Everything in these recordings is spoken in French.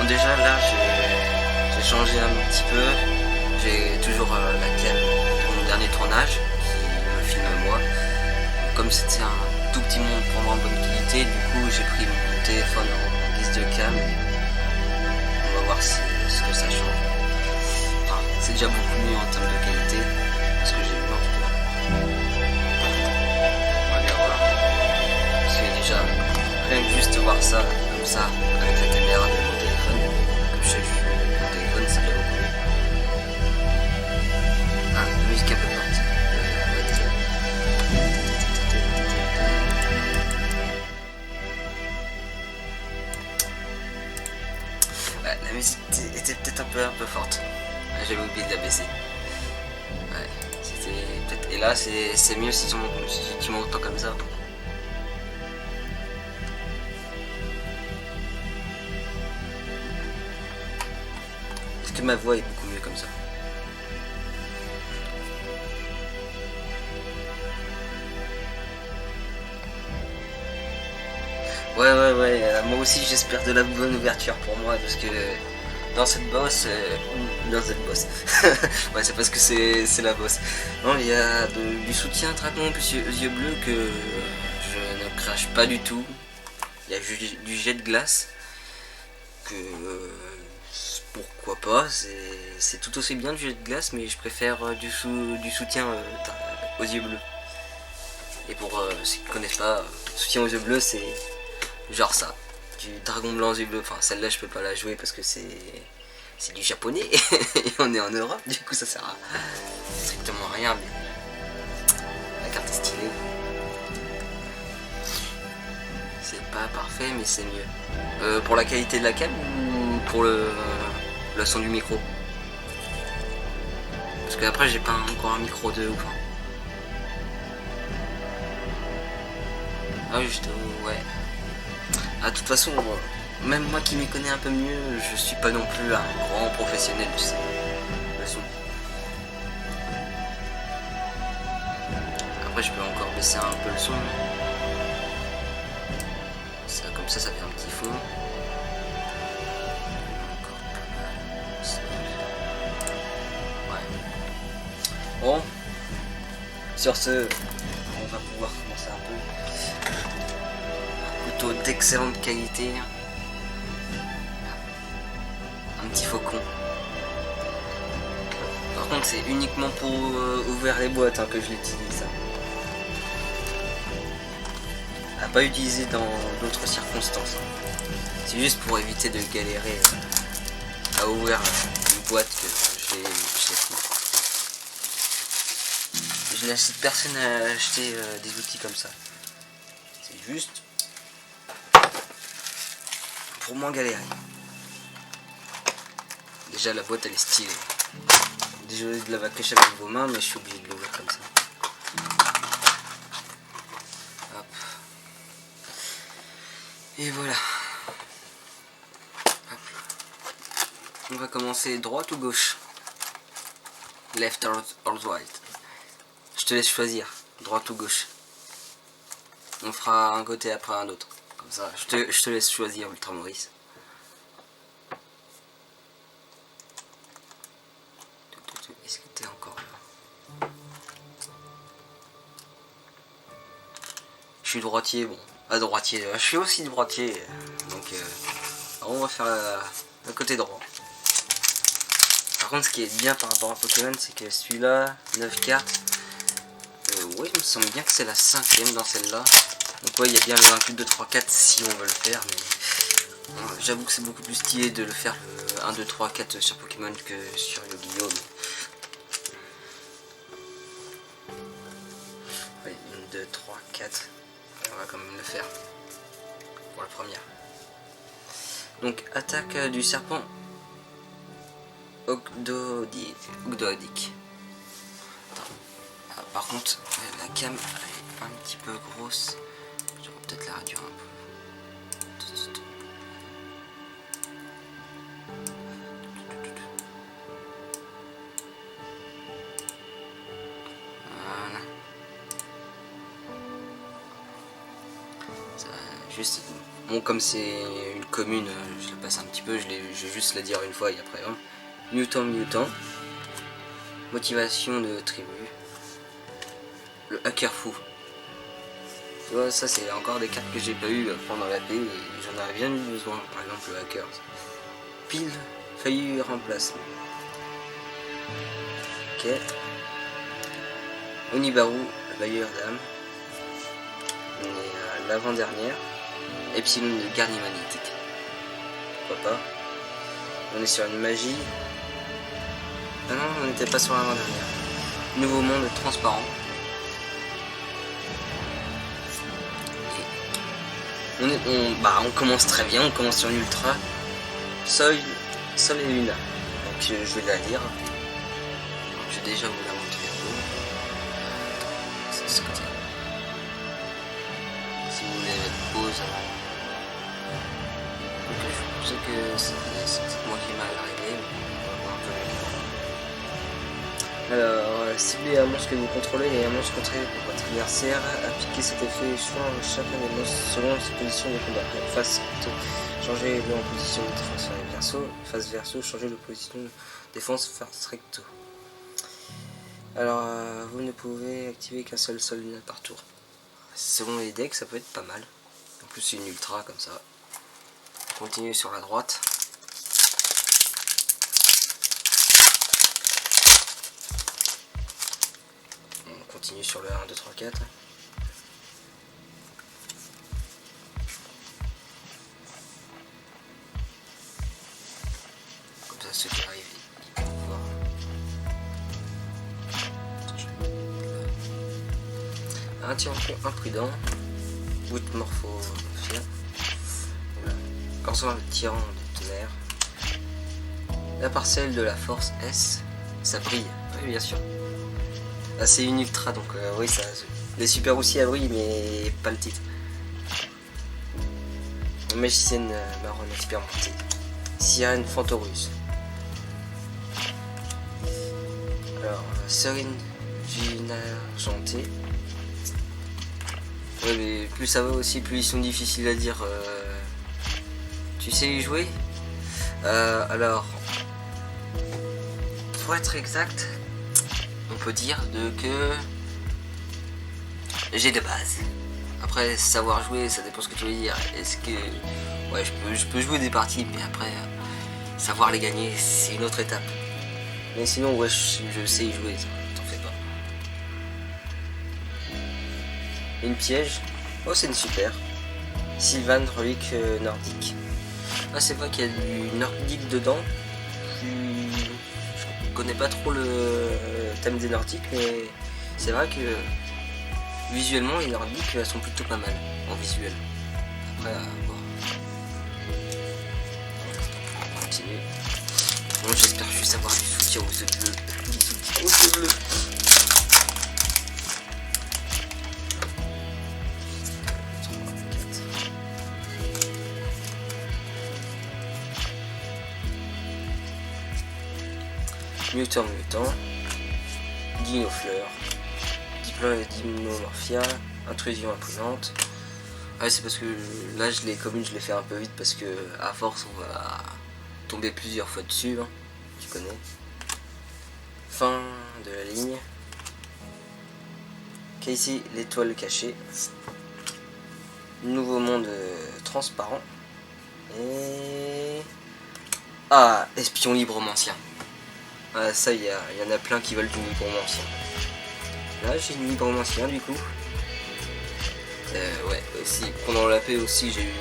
Bon, déjà là j'ai changé un petit peu. J'ai toujours la cam de mon dernier tournage qui me filme moi. Comme c'était un tout petit monde pour moi en bonne qualité, du coup j'ai pris mon téléphone en guise de cam. On va voir ce que ça change. Enfin, c'est déjà beaucoup mieux en termes de qualité, ce que j'ai vu en tout cas. On va bien voir. Parce que déjà, rien que juste voir ça, comme ça, avec la caméra de mon téléphone, comme je sais que mon téléphone, c'est déjà beaucoup mieux. Ah, la musique un peu forte. Ouais, désolé. Ouais, la musique était peut-être un peu forte. J'avais oublié de la baisser. Ouais, c'était peut-être. Et là, c'est mieux si tu m'entends comme ça. Parce que ma voix est beaucoup mieux comme ça. Ouais, moi aussi j'espère de la bonne ouverture pour moi parce que dans cette bosse, ouais, c'est parce que c'est la bosse. Non, il y a du soutien Dragon plus yeux bleus que je ne crache pas du tout. Il y a du jet de glace que pourquoi pas, c'est tout aussi bien du jet de glace, mais je préfère du soutien aux yeux bleus. Et pour ceux qui ne connaissent pas, soutien aux yeux bleus, c'est genre ça, du dragon blanc aux yeux bleus. Enfin, celle-là, je peux pas la jouer parce que c'est du japonais et on est en Europe, du coup, ça sert à strictement rien. Mais la carte est stylée. C'est pas parfait, mais c'est mieux. Pour la qualité de la cam ou pour le son du micro? Parce que après, j'ai pas encore un micro de ouf. Ah, juste, ouais. Ah, de toute façon, même moi qui m'y connais un peu mieux, je suis pas non plus un grand professionnel du son. Après, je peux encore baisser un peu le son. Ça, comme ça fait un petit fond. Encore pas mal. Ouais. Bon. Sur ce, on va pouvoir commencer un peu. Couteau d'excellente qualité. Un petit faucon. Par contre, c'est uniquement pour ouvrir les boîtes que je l'utilise. À pas utiliser dans d'autres circonstances. C'est juste pour éviter de galérer à ouvrir une boîte que je l'ai pris. Je n'incite personne à acheter des outils comme ça. C'est juste pour moins galérer. Déjà la boîte elle est stylée. Désolé de la cacher avec vos mains, mais je suis obligé de l'ouvrir comme ça. Hop. Et voilà. Hop. On va commencer droite ou gauche? Left or right? Je te laisse choisir, droite ou gauche. On fera un côté après un autre. Comme ça, je te laisse choisir, Ultra Maurice. Est-ce que t'es encore là? Je suis droitier, bon. Ah, droitier, je suis aussi droitier. Donc, on va faire le côté droit. Par contre, ce qui est bien par rapport à Pokémon, c'est que celui-là, 9 cartes. Ouais, il me semble bien que c'est la 5ème dans celle-là. Donc ouais, il y a bien le 1, 2, 3, 4 si on veut le faire, mais j'avoue que c'est beaucoup plus stylé de le faire le 1, 2, 3, 4 sur Pokémon que sur Yu-Gi-Oh! Ouais, 1, 2, 3, 4. On va quand même le faire pour la première. Donc, attaque du serpent Ogdoadic. Ah, par contre, la cam est un petit peu grosse. Je vais peut-être la réduire un peu. Voilà. Ça, juste, bon, comme c'est une commune, je la passe un petit peu, je vais juste la dire une fois et après hein. Mutant. Motivation de tribu. Le hacker fou. Tu vois, ça c'est encore des cartes que j'ai pas eu pendant la paix et j'en aurais bien eu besoin, par exemple le hacker. Pile, failli remplacement. Ok. Onibaru, le bailleur d'âme. On est à l'avant-dernière. Epsilon de garde magnétique. Pourquoi pas. On est sur une magie. Ah non, on n'était pas sur l'avant-dernière. Nouveau monde transparent. On commence très bien, on commence sur une ultra. Sol et Luna. Donc je vais la lire. Je vais déjà vous la montrer un peu. C'est de ce côté. Si vous voulez mettre pause avant. Donc je sais que c'est moi qui m'a réglé, mais on va voir un peu le Alors, cibler un monstre que vous contrôlez et un monstre contrôlé par votre adversaire. Appliquer cet effet sur chacun des monstres selon sa position de combat. Face changer en position de défense verso. Face verso, changer de position de défense face recto. Alors, vous ne pouvez activer qu'un seul Luna par tour. Selon les decks, ça peut être pas mal. En plus, c'est une ultra comme ça. On continue sur la droite. On continue sur le 1, 2, 3, 4. Comme ça, ceux qui arrivent, ils peuvent voir. Un tyran imprudent. Wood morphophia. Voilà. Corsaire le tyran de tonnerre. La parcelle de la force S. Ça brille. Oui, bien sûr. Ah, c'est une ultra, donc oui, ça. Les super aussi à brille, mais pas le titre. Magicienne marronne expérimentée. Sirène Fantorus. Alors, Serine Vina argentée. Ouais, mais plus ça va aussi, plus ils sont difficiles à dire. Tu sais y jouer alors, pour être exact, on peut dire que j'ai des bases. Après, savoir jouer, ça dépend ce que tu veux dire. Est-ce que ouais, je peux jouer des parties, mais après savoir les gagner, c'est une autre étape. Mais sinon, ouais, je sais y jouer, t'en fais pas. Une piège. Oh, c'est une super. Sylvan, relique nordique. Ah, c'est vrai qu'il y a du nordique dedans. Je connais pas trop le thème des nordiques, mais c'est vrai que visuellement, les nordiques sont plutôt pas mal en visuel. Après, bon. On va continuer. Bon, j'espère juste avoir du soutien aux yeux bleus. Du soutien aux yeux bleus. Mutant, Dinofleur, Diplomorphia, Intrusion imprudente. Ouais, c'est parce que là je les communes, je les fais un peu vite parce que à force on va tomber plusieurs fois dessus, hein, tu connais. Fin de la ligne. Casey, l'étoile cachée. Nouveau monde transparent. Et ah, espion libromancien. Ah, ça, il y en a plein qui veulent du libromancien. Là, j'ai une libromancien du coup. Ouais, aussi, pendant la paix aussi, j'ai eu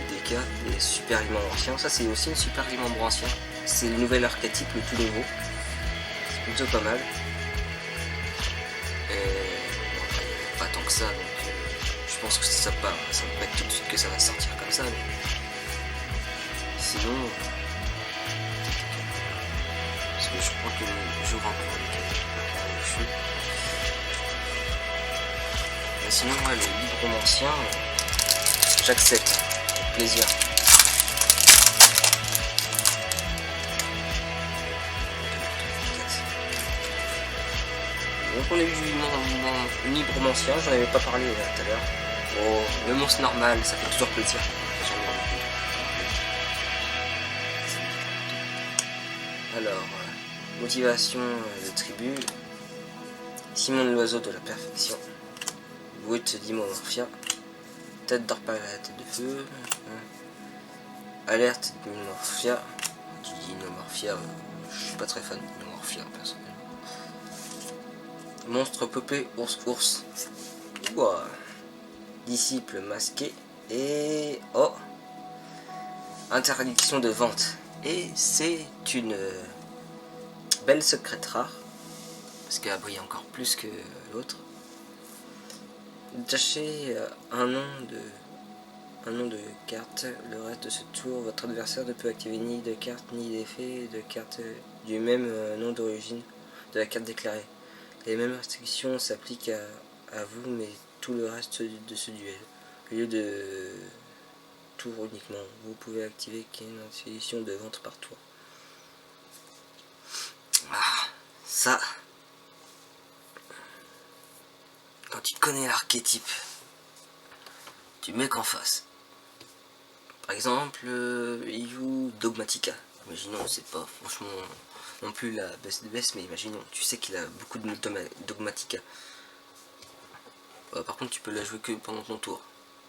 des cas, des super libromanciens. Ça, c'est aussi une super libromancien. C'est le nouvel archétype, le tout nouveau. C'est plutôt pas mal. Bon, pas tant que ça, donc je pense que ça va pas être tout de suite que ça va sortir comme ça. Mais sinon. Je crois que j'ouvre encore le cheveu. Mais sinon, ouais, le libromancien, j'accepte, avec plaisir. Donc on a eu du libromancien, j'en avais pas parlé tout à l'heure. Bon, le monstre normal, ça fait toujours plaisir. Alors, motivation de tribu. Simon l'oiseau de la perfection. Brut d'Imomorphia. Tête d'Orpal à la tête de feu. Alerte d'Imomorphia. Tu dis Imomorphia, je suis pas très fan d'Imomorphia personnellement. Monstre peuplé, ours. Ouah. Disciple masqué. Et oh, interdiction de vente. Et c'est une belle secrète rare. Parce qu'elle brille encore plus que l'autre. Tâchez un nom de carte. Le reste de ce tour, votre adversaire ne peut activer ni de carte ni d'effet de carte du même nom d'origine de la carte déclarée. Les mêmes restrictions s'appliquent à vous, mais tout le reste de ce duel. Au lieu de tour uniquement, vous pouvez activer qu'une interdiction de vente par tour. Ah, ça, quand tu connais l'archétype du mec en face. Par exemple, il joue Dogmatica. Imaginons, c'est pas franchement non plus la best de best, mais imaginons, tu sais qu'il a beaucoup de Dogmatica. Par contre, tu peux la jouer que pendant ton tour.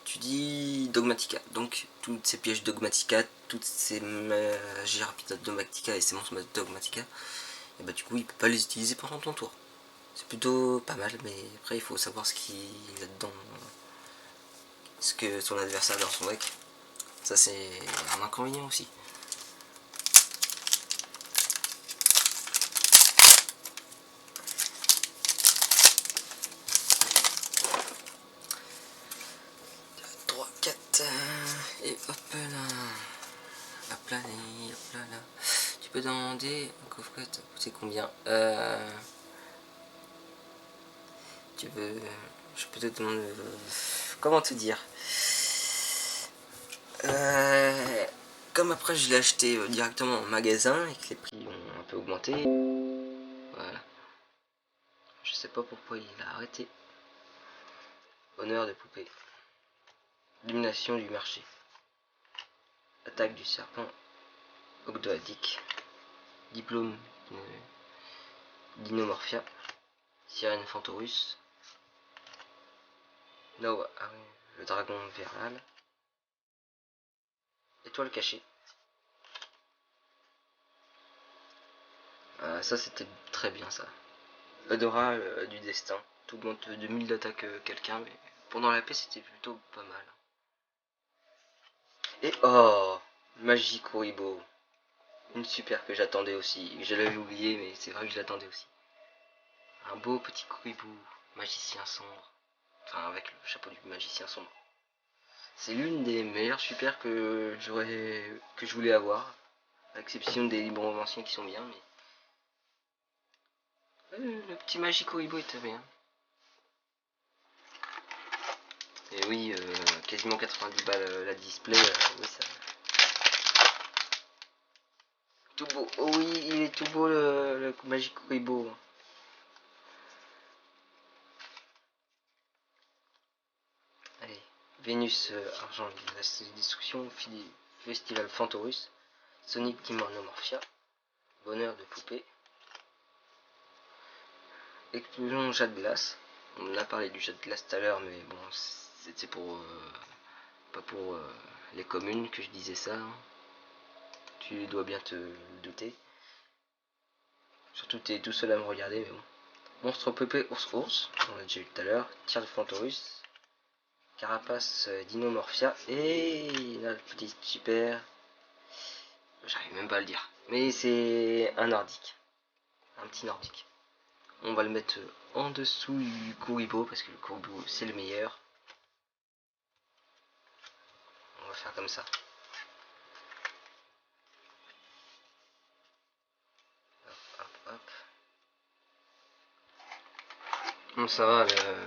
Tu dis Dogmatica, donc toutes ces pièges Dogmatica, toutes ces magies rapides Dogmatica et ces monstres Dogmatica, et bah du coup il peut pas les utiliser pendant ton tour. C'est plutôt pas mal, mais après il faut savoir ce qu'il a dedans, ce que son adversaire a dans son deck. Ça c'est un inconvénient aussi. Et hop là, hop là. Tu peux demander un coffret, ça coûte combien? Tu veux, je peux te demander, comment te dire? Comme après je l'ai acheté directement en magasin et que les prix ont un peu augmenté, voilà. Je sais pas pourquoi il a arrêté. Honneur de poupée. Domination du marché. Attaque du serpent. Ogdoadic. Diplôme d'Inomorphia. Sirène Fantorus. Nova, le dragon verral. Étoile cachée. Ça c'était très bien ça. Odora du destin. Tout augmente de 2000 d'attaque quelqu'un, mais pendant la paix c'était plutôt pas mal. Et oh, Magic Kuribo. Une super que j'attendais aussi. Je l'avais oublié, mais c'est vrai que je l'attendais aussi. Un beau petit Kuribo, magicien sombre. Enfin, avec le chapeau du magicien sombre. C'est l'une des meilleures super que je voulais avoir. À l'exception des libres romanciens qui sont bien, mais. Le petit Magic Kuribo était bien. Et oui, quasiment 90 balles la display, oui ça. Tout beau, oh oui, il est tout beau le Magic Kuribo. Allez, Vénus argent de la destruction, Festival Fantorus, Sonic Dimorphia, Bonheur de poupée, Explosion jet de glace. On a parlé du jet de glace tout à l'heure, mais bon, c'était pour pas pour les communes que je disais ça. Hein. Tu dois bien te douter. Surtout t'es tout seul à me regarder, mais bon. Monstre peuplé ours, on l'a déjà eu tout à l'heure. Tir de Fantorus, Carapace d'Inomorphia et la petite super. J'arrive même pas à le dire. Mais c'est un nordique. Un petit nordique. On va le mettre en dessous du Kuribo parce que le Kuribo c'est le meilleur. On va faire comme ça. Hop, hop, hop. Bon ça va, le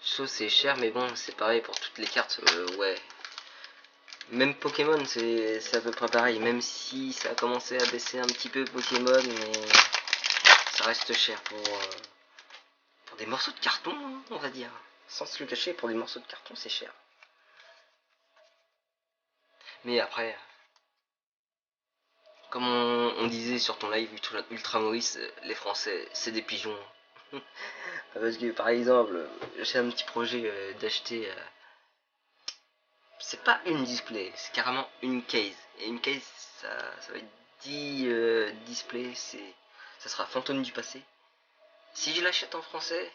chose c'est cher mais bon c'est pareil pour toutes les cartes, ouais. Même Pokémon c'est à peu près pareil, même si ça a commencé à baisser un petit peu Pokémon, mais ça reste cher pour des morceaux de carton, hein, on va dire. Sans se le cacher, pour des morceaux de carton c'est cher. Mais après, Comme on disait sur ton live Ultra Maurice, les Français, c'est des pigeons. Parce que par exemple, j'ai un petit projet d'acheter. C'est pas une display, c'est carrément une case. Et une case, ça va être 10 displays, ça sera Fantôme du passé. Si je l'achète en français,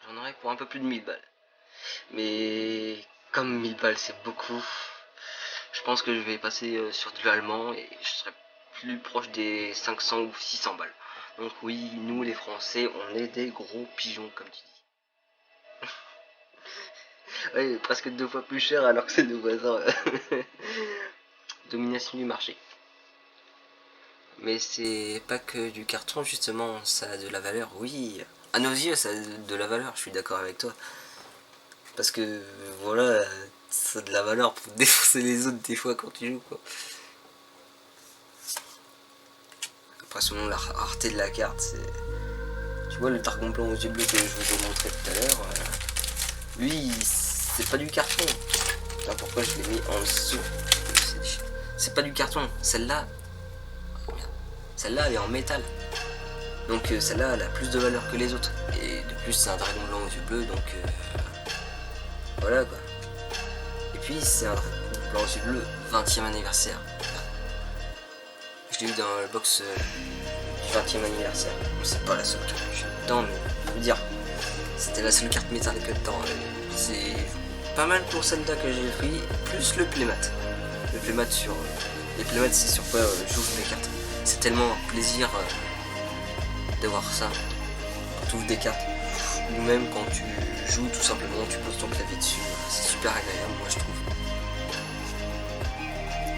j'en aurai pour un peu plus de 1000 balles. Mais comme 1000 balles c'est beaucoup, je pense que je vais passer sur du allemand et je serai plus proche des 500 ou 600 balles. Donc oui, nous les Français, on est des gros pigeons comme tu dis. Ouais, presque 2 fois plus cher alors que c'est nos voisins. Domination du marché. Mais c'est pas que du carton justement, ça a de la valeur, oui. À nos yeux ça a de la valeur, je suis d'accord avec toi. Parce que voilà, ça a de la valeur pour défoncer les autres des fois quand tu joues quoi. Après selon la rareté de la carte, c'est... Tu vois le dragon blanc aux yeux bleus que je vous ai montré tout à l'heure, lui c'est pas du carton. Là, pourquoi je l'ai mis en dessous? C'est pas du carton, celle-là elle est en métal. Donc celle-là elle a plus de valeur que les autres. Et de plus c'est un dragon blanc aux yeux bleus donc voilà quoi. Et puis c'est un dragon blanc aux yeux bleus 20e anniversaire. Je l'ai eu dans le box du 20e anniversaire. C'est pas la seule carte que j'ai dedans, mais je veux dire, c'était la seule carte métal que dedans. C'est pas mal pour celle-là que j'ai pris, plus le playmat. Le playmat sur. Les playmats c'est sur quoi j'ouvre mes cartes. C'est tellement un plaisir de voir ça. Quand tu ouvres des cartes. Ou même quand tu joues tout simplement, tu poses ton clavier dessus. C'est super agréable moi je trouve.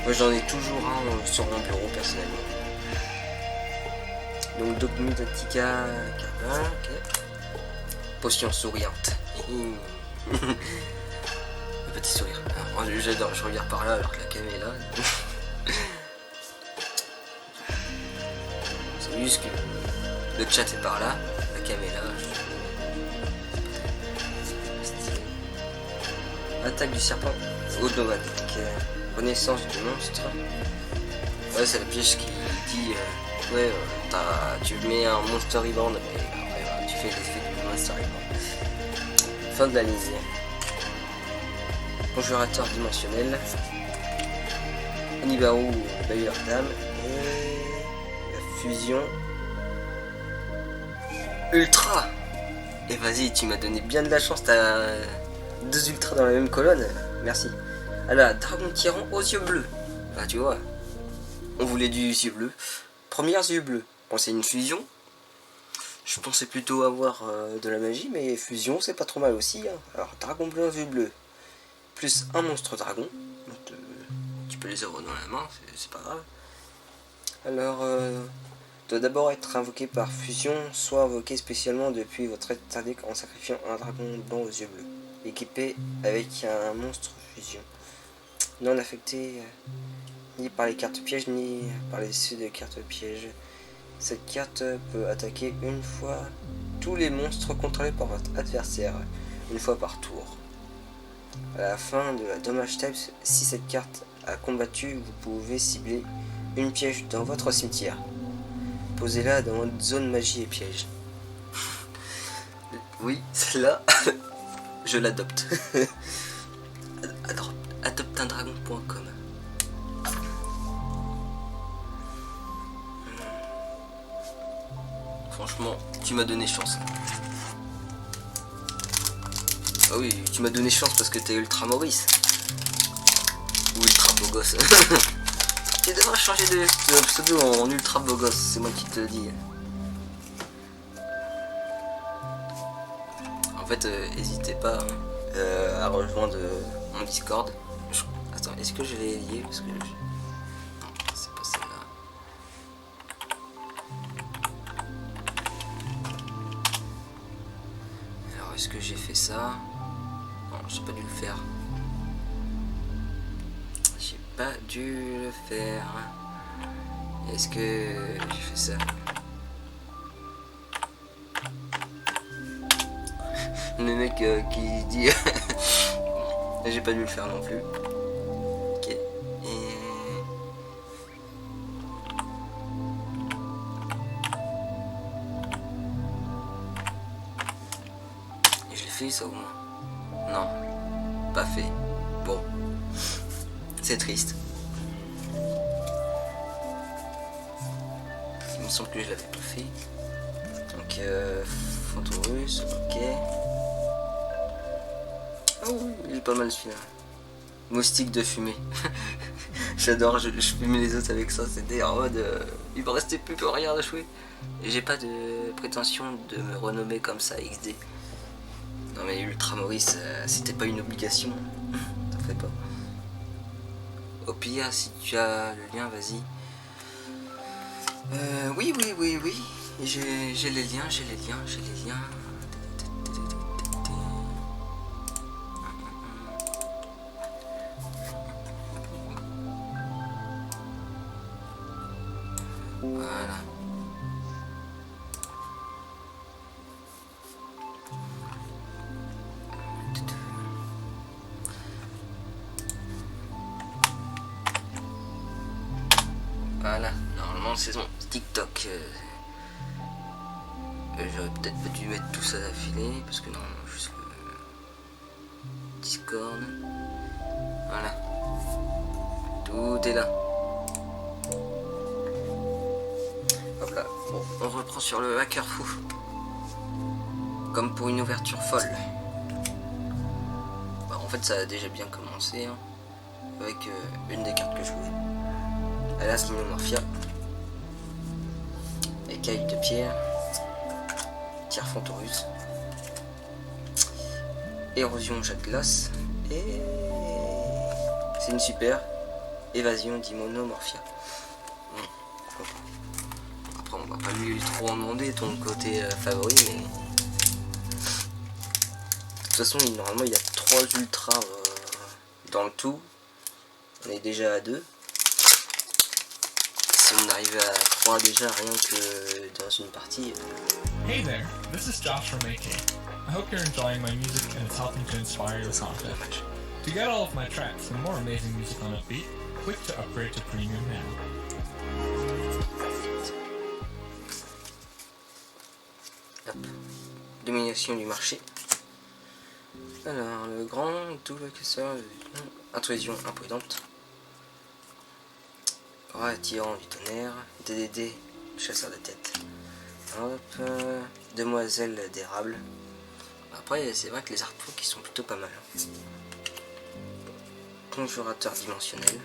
Moi j'en ai toujours un sur mon bureau personnellement. Donc Dogmatica Carbin, ok. Potion souriante. Le petit sourire. Alors, j'adore, je regarde par là alors que la cam est là. C'est juste que le chat est par là, la cam est là. Attaque du serpent automatique. Renaissance du monstre. Ouais, c'est la piège qui dit ouais, tu mets un monster rebound et après tu fais l'effet du monster rebound. Fin de la lisière. Conjurateur dimensionnel. Onibaru Bailleur d'âme et la fusion ultra. Et vas-y, tu m'as donné bien de la chance, t'as 2 ultras dans la même colonne. Merci. Alors, dragon tyran aux yeux bleus. Bah tu vois, on voulait du yeux bleu. Première yeux bleus. Bon, c'est une fusion. Je pensais plutôt avoir de la magie, mais fusion c'est pas trop mal aussi. Hein. Alors, dragon bleu aux yeux bleus. Plus un monstre dragon. Donc, tu peux les avoir dans la main, c'est pas grave. Alors, doit d'abord être invoqué par fusion, soit invoqué spécialement depuis votre état deck en sacrifiant un dragon blanc aux yeux bleus. Équipé avec un monstre fusion. Non affecté ni par les cartes pièges ni par les essais de cartes pièges. Cette carte peut attaquer une fois tous les monstres contrôlés par votre adversaire, une fois par tour. À la fin de la dommage type, si cette carte a combattu, vous pouvez cibler une piège dans votre cimetière. Posez-la dans votre zone magie et piège. Oui, celle-là, je l'adopte. Adopteundragon.com. Franchement, tu m'as donné chance. Ah oui, tu m'as donné chance parce que t'es ultra Maurice. Ou ultra beau gosse. Tu devrais changer de pseudo en ultra beau gosse, c'est moi qui te le dis. En fait, n'hésitez pas à rejoindre mon Discord. Attends, est-ce que je l'ai lié parce que non, c'est pas celle-là. Alors, est-ce que j'ai fait ça? Non, j'ai pas dû le faire. J'ai pas dû le faire. Est-ce que j'ai fait ça? Le mec qui dit j'ai pas dû le faire non plus. Ok. Et fait ça au moins? Non, pas fait. Bon, c'est triste. Il me semble que je l'avais pas fait. Donc, fantôme russe, ok. Ah oui, il est pas mal celui-là. Moustique de fumée. J'adore, je fumais les autres avec ça. C'était en mode, il me restait plus que rien à jouer. Et j'ai pas de prétention de me renommer comme ça XD. Non mais Ultra Maurice, c'était pas une obligation. T'en fais pas. Au pire, si tu as le lien, vas-y. Oui. J'ai les liens. Voilà. Voilà, normalement c'est son TikTok. J'aurais peut-être pas dû mettre tout ça d'affilée parce que normalement juste le Discord. Voilà. Tout est là. Hop là. Bon, on reprend sur le hacker fou. Comme pour une ouverture folle. Bah, en fait ça a déjà bien commencé hein, avec une des cartes que je voulais. Alas Minomorphia. Écaille de pierre. Tiers Fontorus. Érosion jet de glace. Et c'est une super évasion d'Imonomorphia. Après on va pas lui trop en demander ton côté favori mais de toute façon normalement il y a 3 ultras dans le tout. On est déjà à 2. Si on arrive à 3 déjà rien que dans une partie. Hey there, this is Josh from AK. I hope you're enjoying my music and it's helping to inspire your content. To get all of my tracks and more amazing music on Upbeat, click to upgrade to Premium now. Hop. Domination du marché. Alors, le grand, double casseur, intrusion imprudente. Ouais, tyran du tonnerre, DDD, chasseur de tête. Hop, demoiselle d'érable. Après, c'est vrai que les artworks qui sont plutôt pas mal. Conjurateur dimensionnel.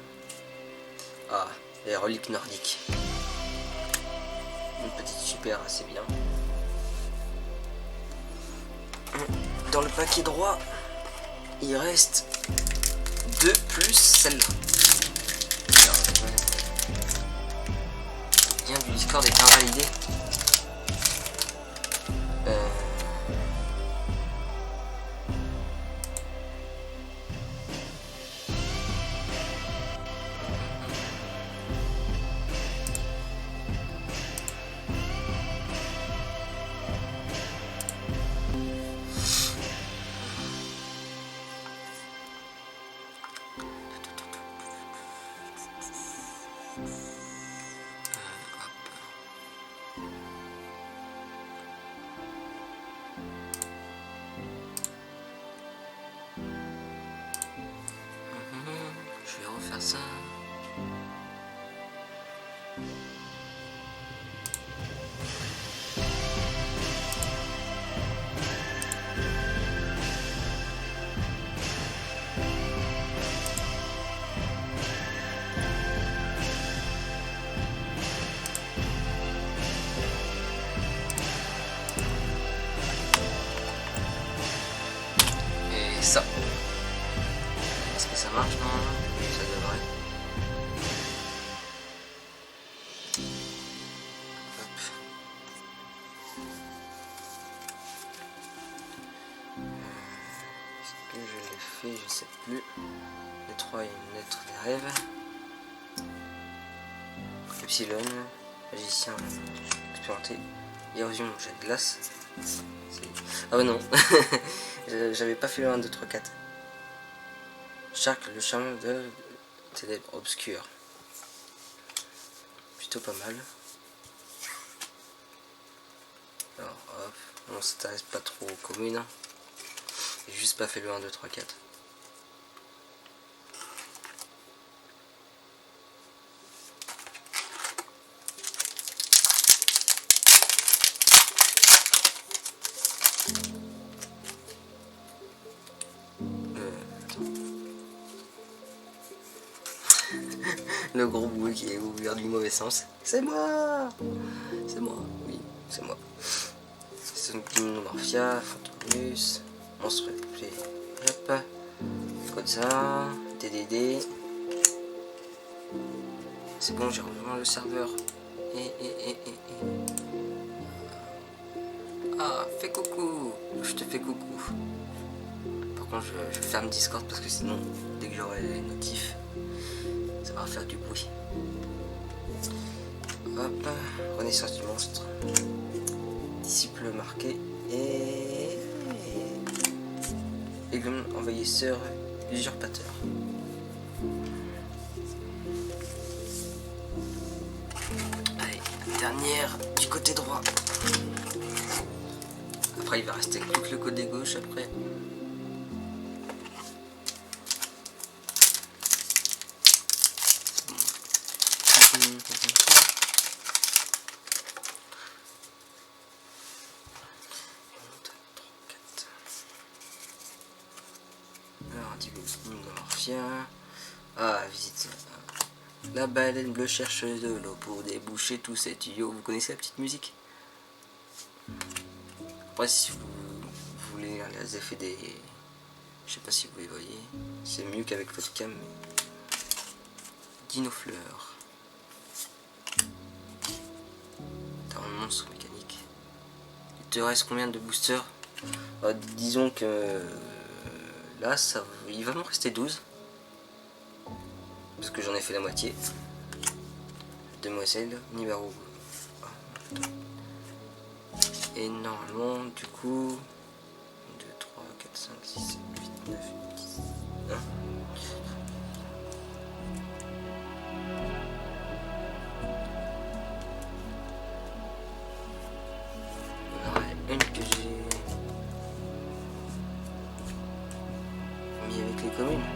Ah, les reliques nordiques. Une petite super assez bien. Dans le paquet droit, il reste 2 plus celle-là. Le lien du Discord est invalidé. Je vais refaire ça. Et ça. Est-ce que ça marche normalement? Oui, ça devrait. Hop. Est-ce que je l'ai fait? Je sais plus. Les 3 une lettre des rêves. Epsilon, magicien expérimenté, érosion jet de glace. Ah bah non, j'avais pas fait le 1, 2, 3, 4. Shark, le charme de ténèbres obscures. Plutôt pas mal. Alors hop, on s'intéresse pas trop aux communes. J'ai juste pas fait le 1, 2, 3, 4. Le gros boulet qui est ouvert du mauvais sens. C'est moi! C'est moi, oui, c'est moi. Mafia, Fantomus, Monstre Play, hop, comme ça, DDD. C'est bon, j'ai rejoint le serveur. Et. Ah, fais coucou! Je te fais coucou. Par contre, je ferme Discord parce que sinon, dès que j'aurai les notifs, ça va faire du bruit. Hop, Renaissance du monstre. Disciple marqué et Aiglon envahisseur usurpateur. Allez, dernière du côté droit. Après il va rester plus que le côté gauche après. Ah, visite. La baleine bleue cherche de l'eau pour déboucher tous ces tuyaux. Vous connaissez la petite musique? Après, si vous voulez les effets des... Je sais pas si vous les voyez. C'est mieux qu'avec votre cam. Mais... Dinofleur. T'as un monstre mécanique. Il te reste combien de boosters? Disons que... Là, il va m'en rester 12. Parce que j'en ai fait la moitié. Demoiselle, numéro. Et normalement, du coup... 2, 3, 4, 5, 6, 7, 8, 9, 10, 1. Une que j'ai mis avec les communes.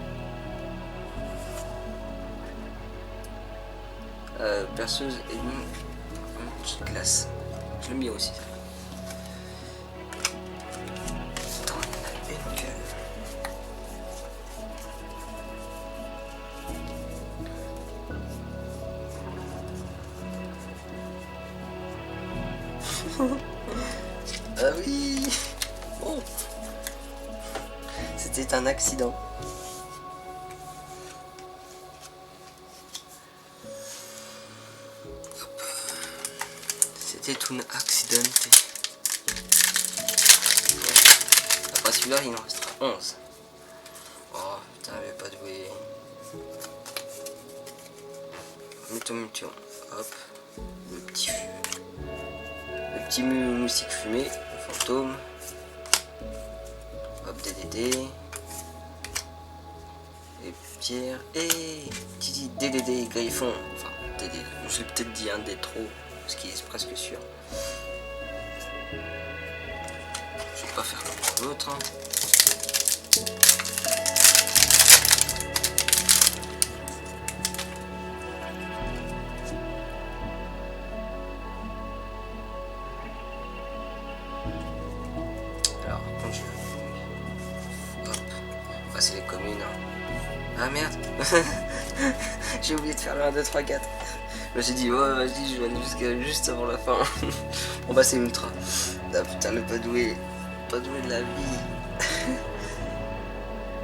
Perceuse et une petite glace. Je l'ai mis aussi. Attends, il y en a une que... Ah oui. Bon. C'était un accident. C'était un accident. Après celui-là, il en restera 11. Oh putain, je vais pas doué. Mutation. Hop. Le petit moustique fumé. Fantôme. Hop, DDD. Et pierre. Et Titi DDD Griffon. Enfin, DDD. Je l'ai peut-être dit un des trop. Ce qui est presque sûr. Je vais pas faire comme l'autre. Alors, quand je... Hop. Enfin, c'est les communes. Ah merde. J'ai oublié de faire le 1, 2, 3, 4. Je me suis dit, ouais, vas-y, je vais aller juste avant la fin. Bon, bah, c'est ultra. Ah putain, le pas doué de la vie.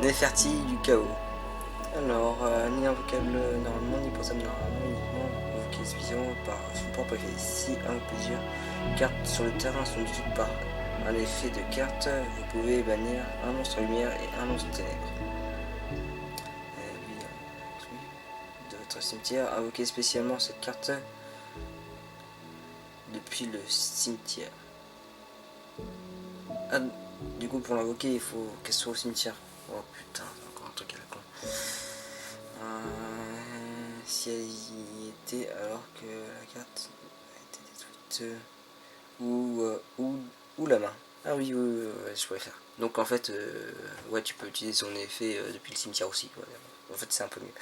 Néferti du chaos. Alors, ni invocable normalement, ni pensable normalement, uniquement invoqué spécialement par son propre effet. Si un ou plusieurs cartes sur le terrain sont détruites par un effet de carte, vous pouvez bannir un monstre lumière et un monstre ténèbres. De votre cimetière, invoquez spécialement cette carte depuis le cimetière. Ah, du coup, pour l'invoquer, il faut qu'elle soit au cimetière. Oh putain, encore un truc à la con. Si elle y était alors que la carte a été détruite, ou la main. Ah oui, ouais, je pourrais faire. Donc en fait, ouais, tu peux utiliser son effet depuis le cimetière aussi. Ouais. En fait, c'est un peu mieux.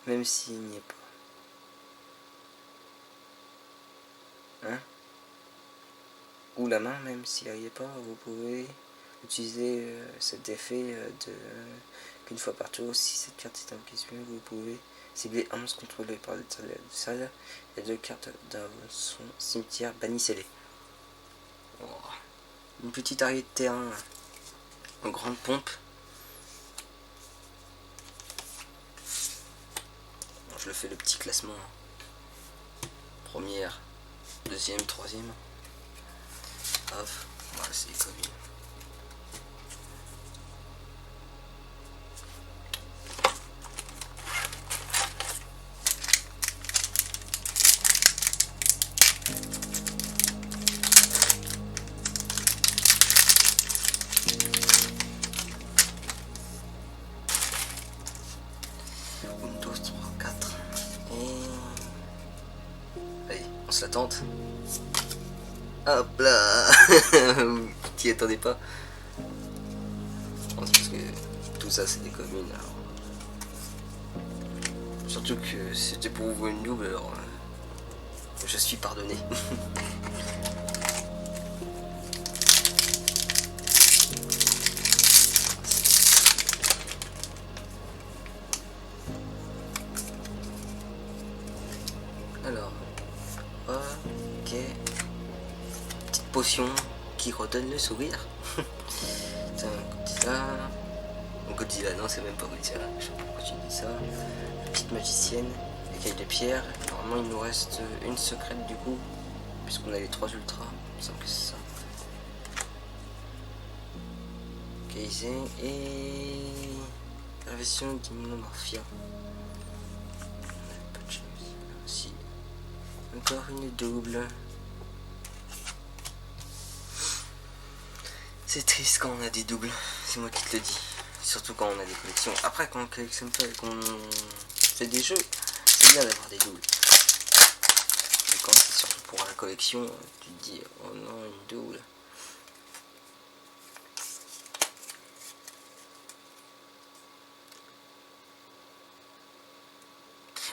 Même s'il n'y est pas. Hein? Ou la main, même s'il n'y est pas, vous pouvez utiliser cet effet qu'une fois par tour. Si cette carte est invoquée, vous pouvez cibler un monstre contrôlé par le salle et 2 cartes dans son cimetière, bannissez-les. Oh. Une petite arrière de terrain en grande pompe. Bon, je le fais le petit classement. Première, deuxième, troisième. Hop, voilà, c'est les communes. Windows 3, 4. Et... allez, on se la tente. Hop là. T'y attendais pas. Parce que tout ça c'est des communes. Alors. Surtout que c'était pour ouvrir une double, alors je suis pardonné. Alors, ok. Petite potion qui redonne le sourire. Godzilla. Godzilla, non, c'est même pas Godzilla. Je sais pas pourquoi tu dis ça. La petite magicienne, écaille de pierre. Normalement, il nous reste une secrète du coup, puisqu'on a les 3 ultras. Il me semble que c'est ça. Kaizen et la version d'Immunomorphia. Si. Encore une double. C'est triste quand on a des doubles, c'est moi qui te le dis. Surtout quand on a des collections. Après, quand on collectionne pas et qu'on fait des jeux, c'est bien d'avoir des doubles. Mais quand c'est surtout pour la collection, tu te dis, oh non, une double.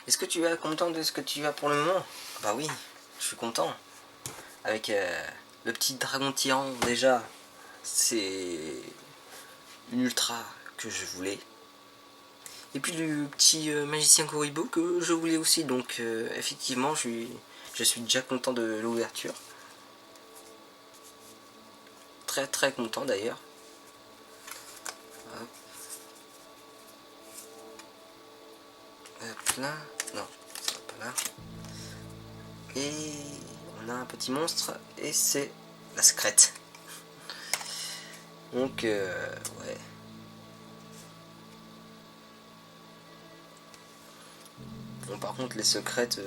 Est-ce que tu es content de ce que tu as pour le moment? Bah oui, je suis content. Avec le petit dragon tyran, déjà, c'est une ultra que je voulais. Et puis le petit magicien Kuribo que je voulais aussi. Donc effectivement, je suis déjà content de l'ouverture. Très très content d'ailleurs. Hop. Hop là. Non, ça va pas là. Et on a un petit monstre et c'est la secrète. Donc ouais. Bon, par contre les secrètes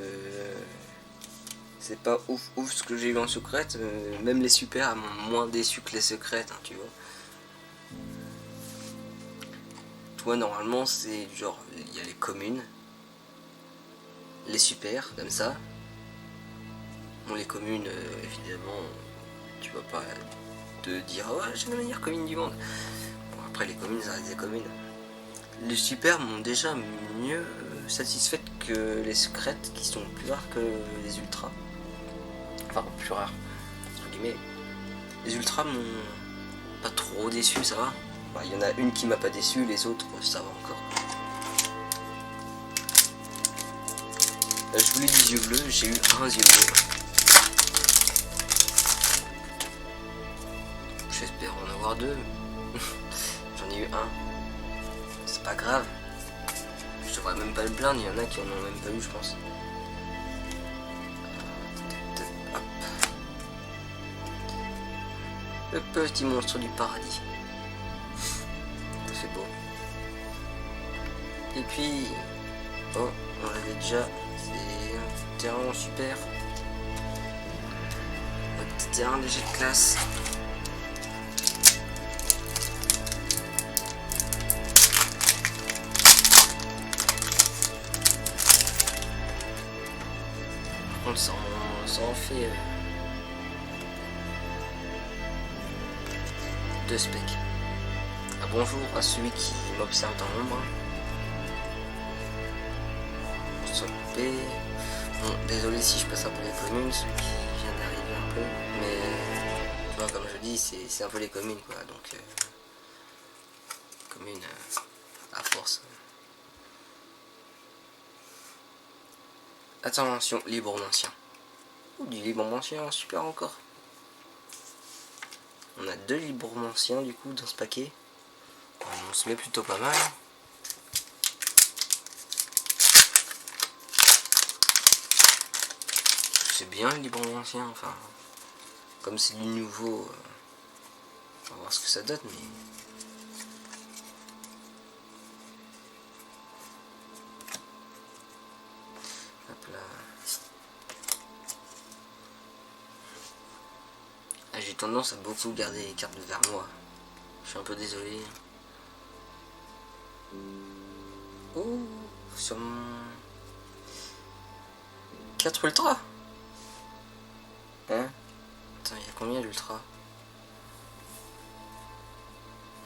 c'est pas ouf ce que j'ai eu en secrète. Même les super m'ont moins déçu que les secrètes, hein, tu vois. Toi normalement c'est genre il y a les communes, les super comme ça. Bon, les communes évidemment tu vas pas te dire oh, j'ai la meilleure commune du monde. Bon, après les communes ça reste des communes. Les super m'ont déjà mieux satisfaite que les secrètes qui sont plus rares que les ultras. Enfin plus rares entre guillemets. Les ultras m'ont pas trop déçu, ça va. Il y en a une qui m'a pas déçu, les autres ça va encore. Je voulais des yeux bleus, j'ai eu un yeux bleu. J'espère en avoir 2. J'en ai eu un. C'est pas grave. Je devrais même pas le plaindre, il y en a qui en ont même pas eu, je pense. Hop. Le petit monstre du paradis. Ça fait beau. Et puis... oh, on l'avait déjà. C'est un terrain super. Un petit terrain léger de classe. Ça en fait de spec. Ah, bonjour à celui qui m'observe dans l'ombre. Stopper. Bon, désolé si je passe un peu les communes, celui qui vient d'arriver un peu, mais tu vois, comme je dis, c'est un peu les communes quoi, donc communes à force. Attention, libre-mancien. Du libre-mancien, super encore. On a 2 libre-manciens du coup dans ce paquet. On se met plutôt pas mal. C'est bien le libre-mancien, enfin. Comme c'est du nouveau, on va voir ce que ça donne, mais. Hop là. Ah, j'ai tendance à beaucoup garder les cartes de vernois. Je suis un peu désolé. Oh, sur mon 4 ultra. Hein? Attends, il y a combien d'ultra?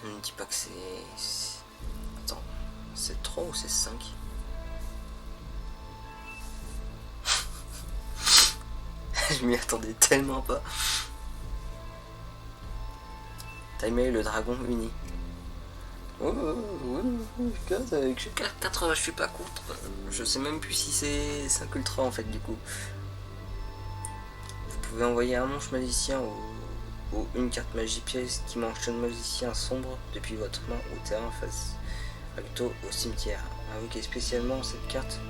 Ne me dis pas que c'est... Attends, c'est 3 ou c'est 5? Je m'y attendais tellement pas. Timer le dragon uni. Avec 4, je suis pas contre. Je sais même plus si c'est 5 ultra en fait du coup. Vous pouvez envoyer un manche magicien ou une carte magie pièce qui mentionne magicien sombre depuis votre main au terrain face recto au cimetière. Invoquez spécialement cette carte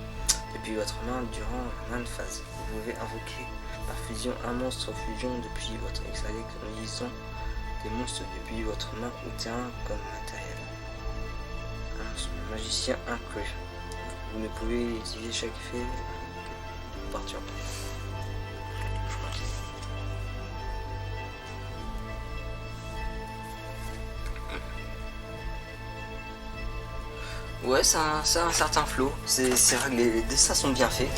depuis votre main durant la main de phase. Vous pouvez invoquer par fusion un monstre fusion depuis votre exalec en utilisant des monstres depuis votre main au terrain comme matériel. Un magicien inclus. Vous ne pouvez utiliser chaque effet par turn. Ouais, c'est un certain flow. C'est vrai que les dessins sont bien faits.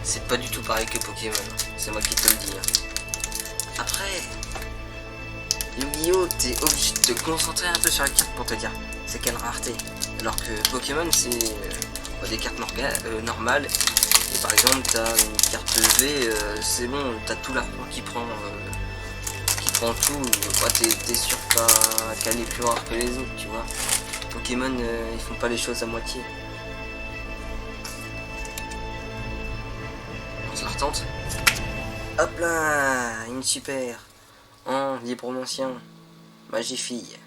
C'est pas du tout pareil que Pokémon. C'est moi qui te le dis. Après, Yu-Gi-Oh! T'es obligé de te concentrer un peu sur la carte pour te dire c'est quelle rareté. Alors que Pokémon, c'est des cartes normales. Et par exemple, t'as une carte V, c'est bon, t'as tout l'arbre qui prend tout. Ouais, t'es sûr qu'elle est plus rare que les autres, tu vois. Pokémon, ils font pas les choses à moitié. On se la retente. Hop là, une super. En libre-mancien, Magifille.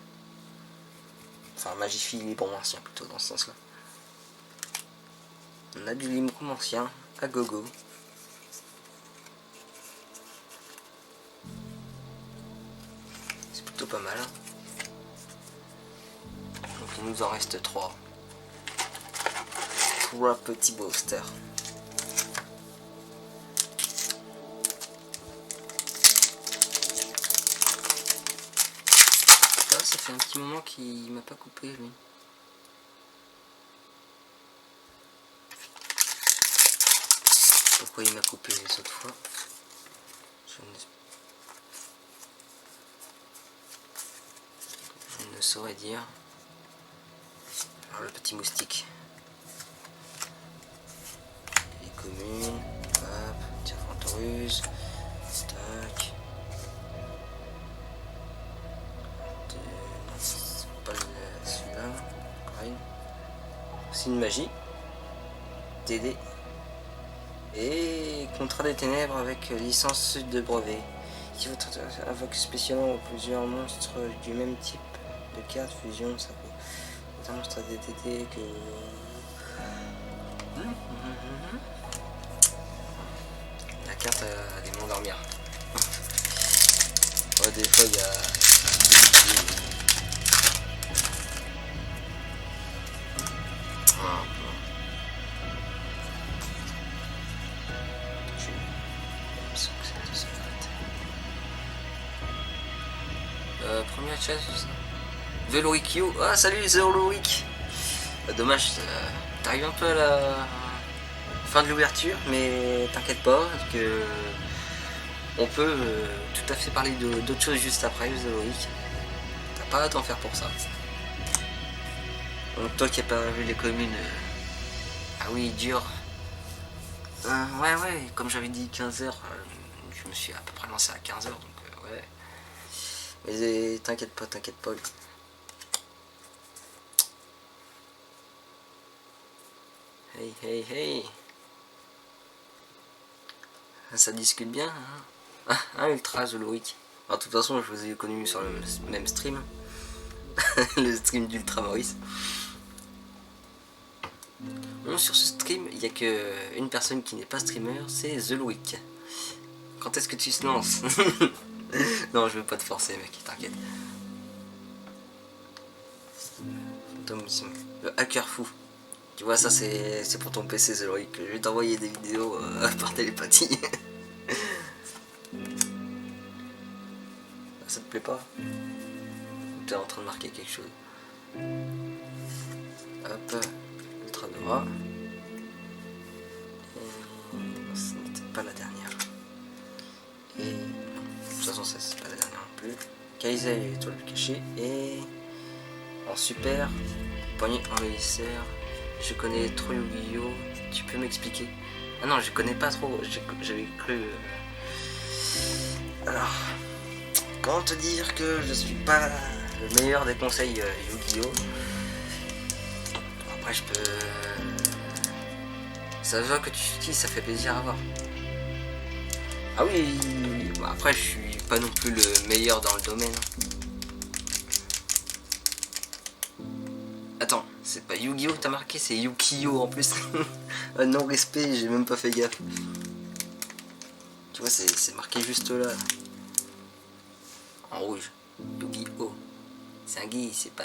Enfin, Magifille, libre-mancien plutôt dans ce sens-là. On a du libre-mancien à gogo. C'est plutôt pas mal. Donc il nous en reste 3. 3 petits boosters. Ça fait un petit moment qu'il m'a pas coupé lui. Pourquoi il m'a coupé les autres fois? Je ne saurais dire. Alors le petit moustique. Les communes. Hop, Tiafantorus. Stack. Pas celui-là. Pareil. C'est une magie. TD. Et contrat des ténèbres avec licence de brevet. Si votre invoque spécialement plusieurs monstres du même type de carte fusion, ça peut. Un monstre DTT que. La carte a des m'endormir. Ouais, des fois il y a. Première chaise, Velorikio. Ah salut Veloric. Dommage, t'arrives un peu à la fin de l'ouverture, mais t'inquiète pas que on peut tout à fait parler d'autres choses juste après Veloric. pas à t'en faire pour ça. Donc toi qui n'as pas vu les communes... Ah oui, dur. Ouais, comme j'avais dit 15h, je me suis à peu près lancé à 15h, donc ouais. Mais t'inquiète pas. Hey. Ça discute bien, hein. Ultra Zoloic. De toute façon, je vous ai connu sur le même stream. Le stream d'Ultra Maurice. Bon, sur ce stream, il n'y a qu'une personne qui n'est pas streamer, c'est Zoloic. Quand est-ce que tu te lances? Non, je veux pas te forcer, mec, t'inquiète. Le hacker fou. Tu vois, ça c'est pour ton PC, Zoloic. Je vais t'envoyer des vidéos par télépathie. Ça te plaît pas? Tu es en train de marquer quelque chose. Hop, Ultradora. Ce n'était pas la dernière. Et de toute façon, ça c'est pas la dernière non plus. Kaiser, étoile cachée. Et en super, poignée envahisseur. Je connais trop Yu-Gi-Oh! Tu peux m'expliquer? Ah non, je connais pas trop. J'avais cru. Alors, comment te dire que je suis pas le meilleur des conseils Yu-Gi-Oh! Après, je peux. Ça se voit que tu utilises, ça fait plaisir à voir. Ah oui, bon, après, je suis pas non plus le meilleur dans le domaine. Attends, c'est pas Yu-Gi-Oh! Que t'as marqué, c'est Yu-Ki-Oh! En plus. Un non-respect, j'ai même pas fait gaffe. Tu vois, c'est marqué juste là. En rouge. Yu-Gi-Oh! C'est un gui, c'est pas...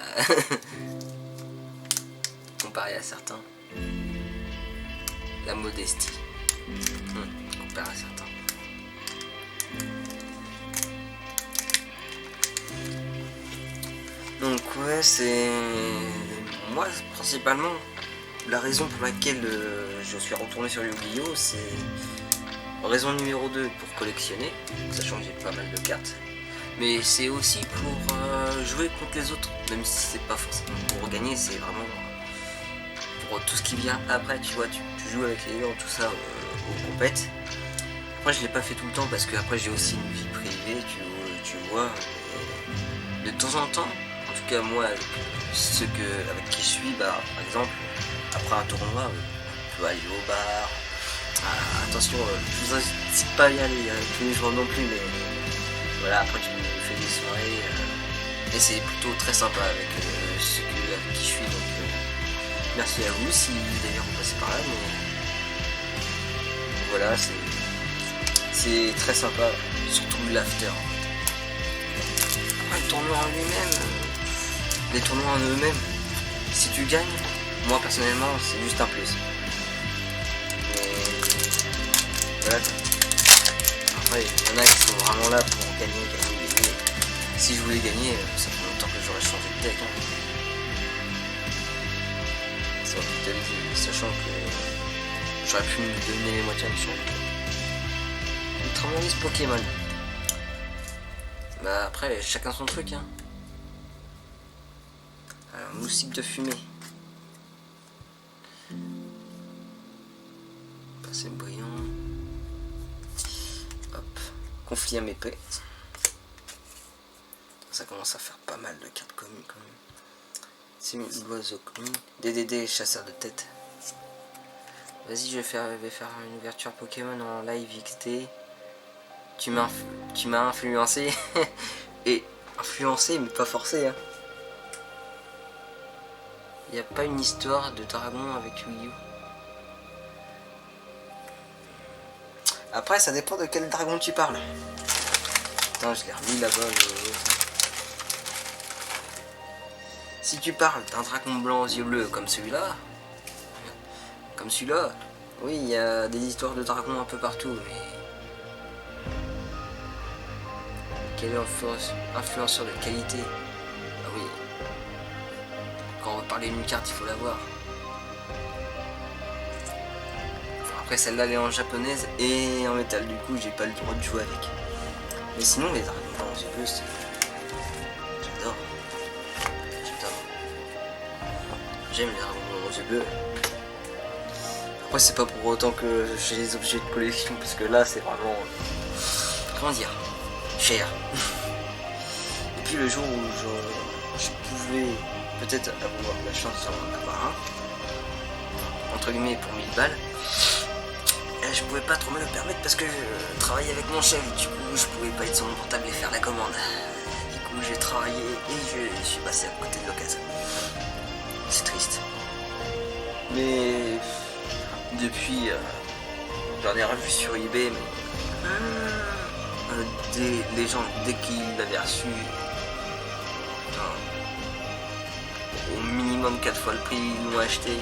Comparé à certains. La modestie. Comparé à certains. Donc ouais, c'est... Moi, principalement, la raison pour laquelle je suis retourné sur Yu-Gi-Oh! C'est... Raison numéro 2 pour collectionner, sachant que j'ai pas mal de cartes. Mais c'est aussi pour jouer contre les autres, même si c'est pas forcément pour gagner, c'est vraiment pour tout ce qui vient après, tu vois, tu joues avec les gens, tout ça, aux compètes. Après je l'ai pas fait tout le temps parce que après j'ai aussi une vie privée, tu vois, de temps en temps, en tout cas moi, avec qui je suis, bah, par exemple, après un tournoi, on peut aller au bar. Attention, je vous incite pas à y aller tous les jours non plus, mais voilà, après tu fais des soirées et c'est plutôt très sympa avec ceux avec qui je suis, donc merci à vous si d'ailleurs vous passez par là, mais voilà, c'est très sympa, surtout l'after. Après le tournoi en lui-même, les tournois en eux-mêmes, si tu gagnes, moi personnellement c'est juste un plus. Voilà. Après, il y en a qui sont vraiment là pour gagner. Si je voulais gagner, ça fait longtemps que j'aurais changé de deck. Ça va tout dire, sachant que j'aurais pu me donner les moitiés de changer de deck. Ultra Maurice Pokémon. Bah après, chacun son truc. Alors, moussik de fumée. C'est brillant. Conflit MP. Ça commence à faire pas mal de cartes communes quand même. C'est l'oiseau commun. DDD, chasseur de tête. Vas-y, je vais faire une ouverture Pokémon en live XD. Tu m'as influencé. Et influencé, mais pas forcé. Il n'y a pas une histoire de dragon avec Yu-Gi-Oh! Après, ça dépend de quel dragon tu parles. Attends, je l'ai remis là-bas. Si tu parles d'un dragon blanc aux yeux bleus comme celui-là, oui, il y a des histoires de dragons un peu partout, mais... Quel influenceur de qualité? Ah oui. Quand on va parler d'une carte, il faut la voir. Après celle-là elle est en japonaise et en métal, du coup j'ai pas le droit de jouer avec. Mais sinon les dragons blancs aux yeux bleus, j'adore. J'aime les dragons aux yeux bleus. Après c'est pas pour autant que j'ai les objets de collection, parce que là c'est vraiment... comment dire, cher. Et puis le jour où je pouvais peut-être avoir la chance d'en avoir un, entre guillemets pour 1000 balles, je pouvais pas trop me le permettre parce que je travaillais avec mon chef, du coup je pouvais pas être sur mon portable et faire la commande. Du coup j'ai travaillé et je suis passé à côté de l'occasion. C'est triste. Mais depuis, j'en ai revu sur eBay, mais les gens, dès qu'ils l'avaient reçu, au minimum 4 fois le prix, ils l'ont acheté.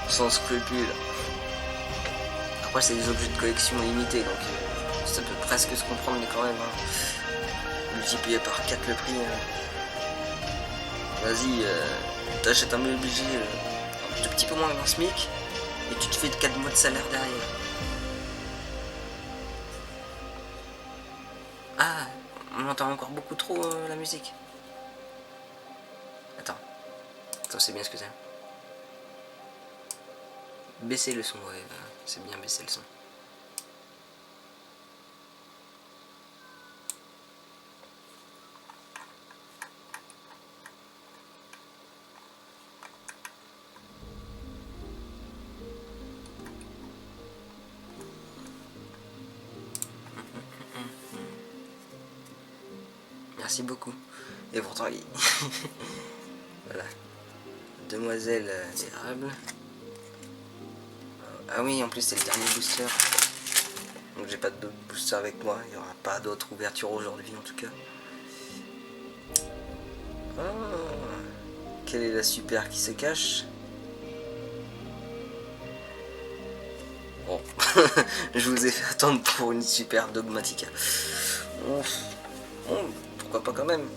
Sans scrupule. Après c'est des objets de collection limités, donc ça peut presque se comprendre, mais quand même, multiplié par 4 le prix. Vas-y, t'achètes un meuble obligé un tout petit peu moins d'un SMIC et tu te fais de 4 mois de salaire derrière. Ah, on entend encore beaucoup trop la musique. Attends, c'est bien ce que c'est. Baisser le son, ouais, c'est bien baisser le son. Merci beaucoup. Et pourtant, voilà. Demoiselle érable. Ah oui, en plus c'est le dernier booster. Donc j'ai pas d'autres boosters avec moi. Il n'y aura pas d'autres ouvertures aujourd'hui en tout cas. Oh, quelle est la super qui se cache? Bon, je vous ai fait attendre pour une super Dogmatica. Bon, pourquoi pas quand même.